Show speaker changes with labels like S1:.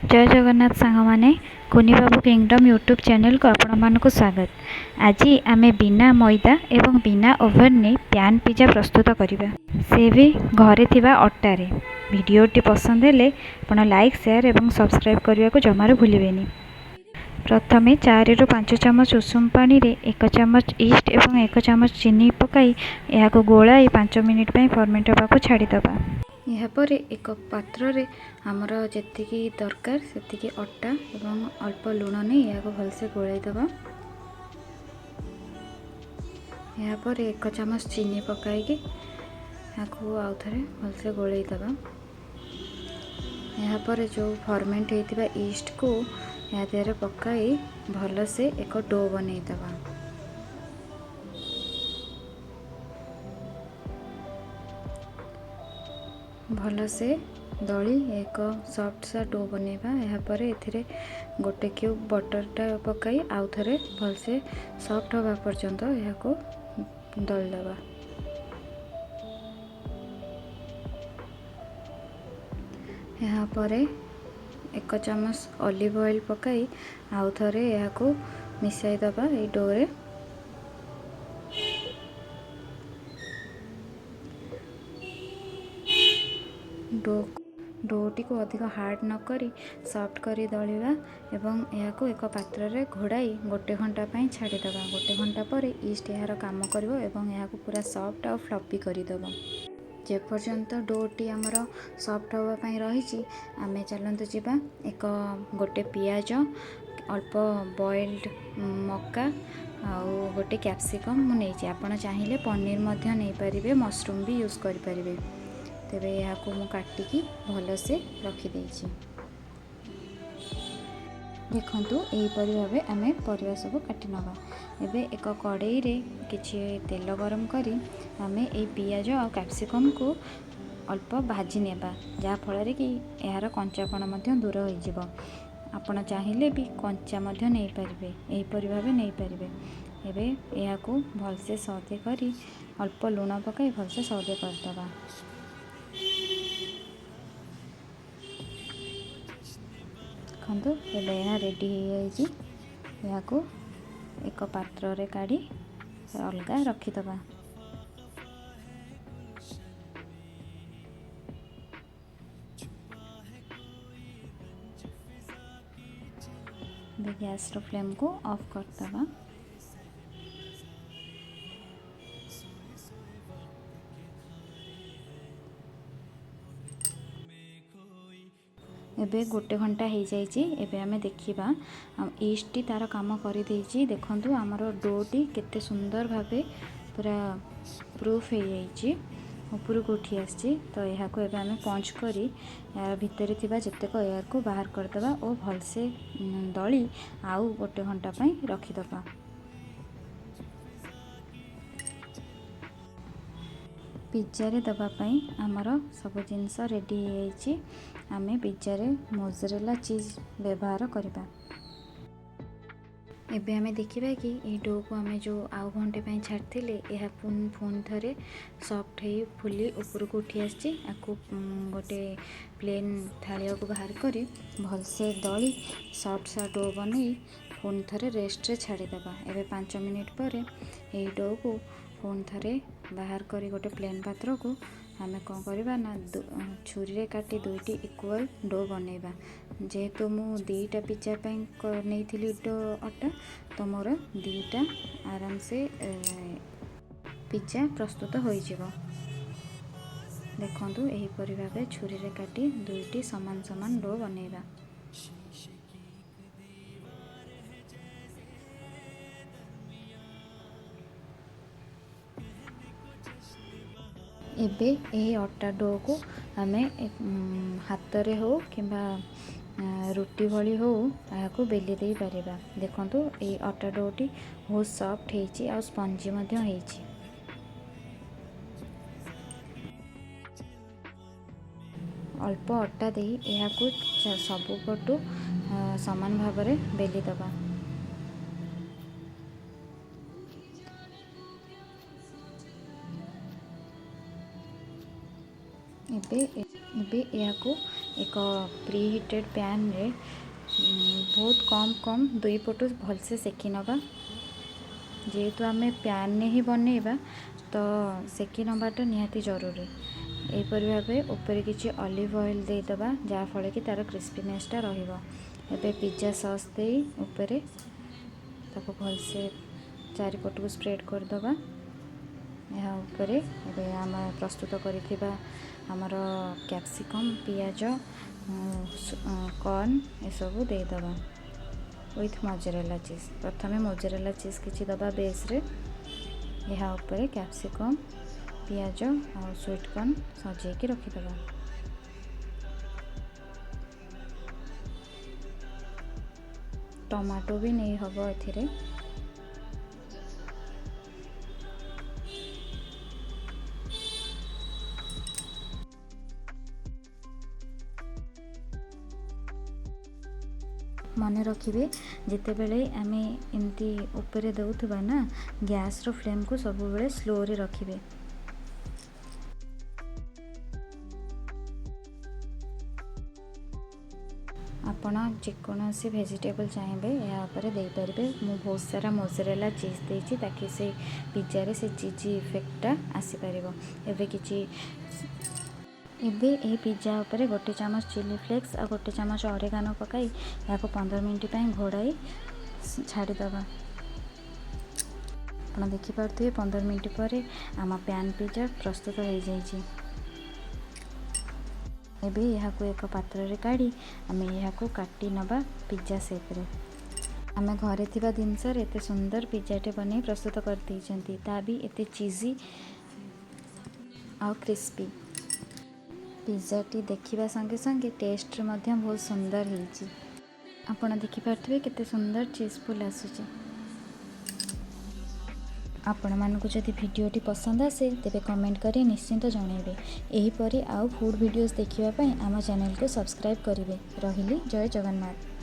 S1: जय जगन्नाथ सांग माने कुनी बाबू किंगडम यूट्यूब चैनल को आपण मानक स्वागत। आज आम बिना मैदा एवं बिना ओवन ने पैन पिज्जा प्रस्तुत करवा से भी घरे थिबा अट्टारे। वीडियोटी पसंद हेले आपण लाइक शेयर एवं सब्सक्राइब करने को जमार भूलें। प्रथमे 4 ରୁ 5 चामच उषुम पानी रे 1 चामच ईस्ट एवं 1 चामच चीनी पकाई यह गोलाई 5 मिनिट फर्मेंट होगा छाड़ीदबा। यापर एक पात्र रे आमर जी दरकार से अटा एवं अल्प लुण नहीं यह भलसे गोलैदबा। यापर 1 चामच चीनी पकाई आउ थे भलसे गोलैदबा। यापर जो फर्मेंट होता ईस्ट को या देहरे पकाई भलसे एक डो बनईदबा। भलसे दली एक सॉफ्ट सा डो बनैबा। यापर एथिरे गोटे क्यूब बटरटा पकाई आउ थे भलसे सॉफ्ट होगा पर्यंत यह दलदबा। यहाँ पर 1 चामच ऑलिव ऑयल पकाई आउ थे यह मिसाई दबा ये डोरे। डोटी को अधिक हार्ड न करी सॉफ्ट करी दलिबा एवं यह एक पात्र रे घोड़ाई 1 घंटा छाड़ीदबा। 1 घंटा पर ईस्ट यार काम करिवो एवं यह पूरा सॉफ्ट और फ्लफी करदबा। जेपर्यंत डोटी आमर सॉफ्ट होगापाई रही आमे चलतु जीवा एक गोटे पियाज अल्प बॉइल्ड मक्का आउ गोटे कैप्सिकम मुझे आपड़ चाहिए पनीर नहीं पारे मशरूम भी यूज करें। तेरे यहाँ को मु काटिकी भलसे रखीदे। देखु यहीपरि भाव आम परिवा सब काटी नवा। एबे एक कड़ाई रे किछि तेल गरम करी आमे ए पियाज और कैप्सिकम को अल्प भाजी नेबा जहाँ फल कि यार कंचापण दूर हो। आपण चाहिए भी कंचा नहीं पारे यहीपरि भाव नहीं पारे। एबे यह भलसे सौदे करी अल्प लुण पकाई भलसे सौदे करदबा। देखो एबे यह रेडी हो एक पात्र रे काढ़ी अलग रखीदबा। गैस रो फ्लेम को ऑफ करदबा। एबे 1 घंटा हो जाइए। एबे आमे देखिबा ईस्ट तार काम कर देखु आमर डोटी केते सुंदर भावे पूरा प्रूफ हो जाइए ऊपर को उठी आसी। तो यह को एबे आमे पंच करी यार भितर थिबा जतेक एयर को बाहर करदबा और भलसे दली आउ 1 घंटा रखीदबा। पिज्जा रे दबापाई आमर सब जिनस रेडी हो। आमे पिज्जा रे मोज़रेला चीज व्यवहार करबा। एबे आमे देखिबा कि ए डो को आमे जो आउ घंटे पई छाड़थिले यह पुन थरे सॉफ्ट है फुली ऊपर को उठी आसी। आकु गोटे प्लेन थालिया को बाहर करी भलसे दली सॉफ्ट सा डो बनई पुन थरे रेस्ट रे छाड़ीदबा। एबे 5 मिनिट पर ए डो को पुन थरे बाहर करी गोटे प्लेन पात्र को आमे कौन करबा ना छुरी रे काटी 2टी इक्वल डो बनैबा। जेहेतु मु 2टा पिज्जा नहीं थी डो अटा तो मोर 2टा आराम से पिज्जा प्रस्तुत हो जाएगा। देखु यहीपरि भाव छुरी रे काटी 2टी समान समान डो बनैबा। एबे यही अटा डो को आमे हाथ रे हो किंबा रुटी भली हो को बेली दे पारिबा। देखंतु ए अटा डोटी बहुत सॉफ्ट हेची आ स्पंजी मध्य हेची। अल्प अटा दे यह को सबु पटु समान भाव रे बेली दबा। एबे या एक प्री हिटेड पैन रे बहुत कम 2 पटु भलसे सेकी नवा। जेहेतु आम पैन ने ही बनइबा तो सेकी नवाटा निहाती जरूरी। यहीपर भाव ऊपर किसी ऑलिव ऑयल देदबा जहाँफल कि तार क्रिस्पीनेसटा रहिबो। एबे पिज्जा सॉस दे ऊपर ताको भलसे चारिपट को स्प्रेड करदबा। यहाँ ऊपर एबे आम प्रस्तुत करिथिबा हमर कैप्सिकम पियाज कॉर्न ये सब देदबा विथ मोज़रेला चीज। प्रथमे मोज़रेला चीज किछि दबा बेस रे। यहाँ ऊपर कैप्सिकम पियाज और स्वीट कॉर्न सजेकी रखिदबा। टमाटो भी नहीं हबो एथिरे। मन रखिए जितेबले आम एमती ऊपर दउथबा ना गैस रो फ्लेम को सब बेले स्लो रे रखिए। आपण जेकोसी वेजिटेबल चाहिए या ऊपर दे पारे। मु बहुत सारा मोज़रेला चीज देछि ताकि से पिज्जा रे से चीजी इफेक्टटा आसी पारिबो। एबे किछि एबे ए पिज्जा ऊपर 1 चामच चिली फ्लेक्स और 1 चामच ऑरिगानो पकाई या 15 मिनट पर घोड़ाई छाड़ीदबा। आप देखिपे 15 मिनट पर आम पैन पिज्जा प्रस्तुत हो जाइए। एबे यहाँ को एक पात्र रे काढ़ी आम यहाँ को काटी नबा पिज्जा शेप रे। आम घरे थिबा जिनस एते सुंदर पिज्जाटे बने प्रस्तुत कर देइछंती ता भी एते चीजी और क्रिस्पी। पिज्जाटी देखिबा संगे संगे टेस्ट मध्य बहुत सुंदर होइछि। आपण देखि पारथिबे केते सुंदर चीजफुल आसुछि। आपण मानकु जदि वीडियोटी पसंद आसे तेबे कमेंट करी निश्चिंत जणाइबे। एही परी आउ फूड वीडियोस देखिबा पई आम चैनल को सब्सक्राइब करिवे। रहिली जय जगन्नाथ।